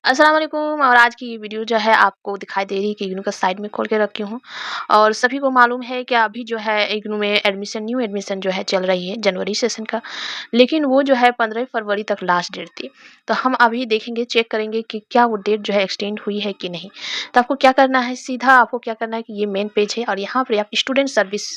अस्सलाम वालेकुम। और आज की ये वीडियो जो है आपको दिखाई दे रही है कि इग्नू का साइड में खोल के रखी हूँ। और सभी को मालूम है कि अभी जो है इग्नू में न्यू एडमिशन जो है चल रही है जनवरी सेशन का, लेकिन वो जो है 15 फरवरी तक लास्ट डेट थी। तो हम अभी देखेंगे, चेक करेंगे कि क्या वो डेट जो है एक्सटेंड हुई है कि नहीं। तो आपको क्या करना है, सीधा आपको क्या करना है कि ये मेन पेज है और यहाँ पर आप स्टूडेंट सर्विस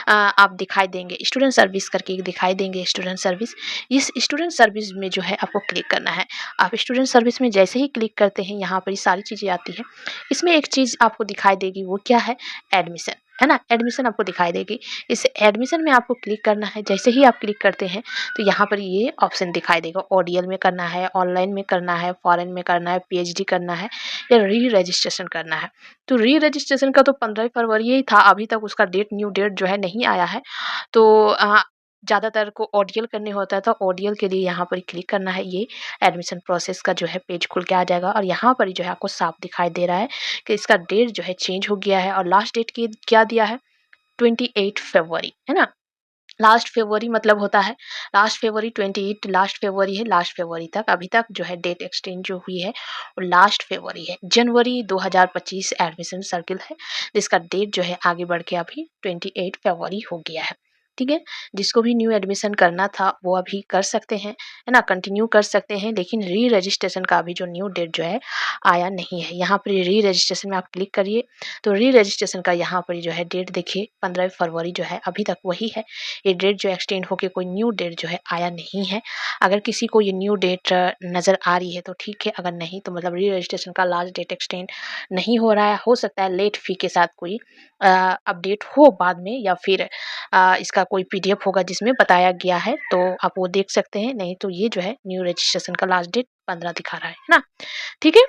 आप दिखाई देंगे, स्टूडेंट सर्विस करके दिखाई देंगे स्टूडेंट सर्विस। इस स्टूडेंट सर्विस में जो है आपको क्लिक करना है। आप स्टूडेंट सर्विस में जैसे ही क्लिक करते हैं, यहाँ पर ये सारी चीज़ें आती है। इसमें एक चीज़ आपको दिखाई देगी, वो क्या है, एडमिशन, है ना। एडमिशन आपको दिखाई देगी। इस एडमिशन में आपको क्लिक करना है। जैसे ही आप क्लिक करते हैं तो यहाँ पर ये ऑप्शन दिखाई देगा, ओडीएल में करना है, ऑनलाइन में करना है, फॉरेन में करना है, पीएचडी करना है या री रजिस्ट्रेशन करना है। तो री रजिस्ट्रेशन का तो 15 फरवरी ही था, अभी तक उसका न्यू डेट जो है नहीं आया है। तो ज़्यादातर को ओडीएल करने होता है, तो ओडीएल के लिए यहाँ पर क्लिक करना है। ये एडमिशन प्रोसेस का जो है पेज खुल के आ जाएगा और यहाँ पर जो है आपको साफ दिखाई दे रहा है कि इसका डेट जो है चेंज हो गया है। और लास्ट डेट की क्या दिया है, 28 फरवरी, है ना। लास्ट फरवरी मतलब होता है लास्ट फरवरी, 28 लास्ट फरवरी है, लास्ट फरवरी तक अभी तक जो है डेट एक्सटेंड जो हुई है वो लास्ट फरवरी है। जनवरी 2025 एडमिशन सर्किल है, जिसका डेट जो है आगे बढ़ के अभी 28 फरवरी हो गया है। ठीक है, जिसको भी न्यू एडमिशन करना था वो अभी कर सकते हैं, है ना, कंटिन्यू कर सकते हैं। लेकिन री रजिस्ट्रेशन का अभी जो न्यू डेट जो है आया नहीं है। यहाँ पर री रजिस्ट्रेशन में आप क्लिक करिए तो री रजिस्ट्रेशन का यहाँ पर जो है डेट देखिए 15 फरवरी जो है अभी तक वही है। ये डेट जो एक्सटेंड होके कोई न्यू डेट जो है आया नहीं है। अगर किसी को ये न्यू डेट नज़र आ रही है तो ठीक है, अगर नहीं तो मतलब री रजिस्ट्रेशन का लास्ट डेट एक्सटेंड नहीं हो रहा है। हो सकता है लेट फी के साथ कोई अपडेट हो बाद में, या फिर इसका कोई पीडीएफ होगा जिसमें बताया गया है, तो आप वो देख सकते हैं। नहीं तो ये जो है न्यू रजिस्ट्रेशन का लास्ट डेट 15 दिखा रहा है ना। ठीक है।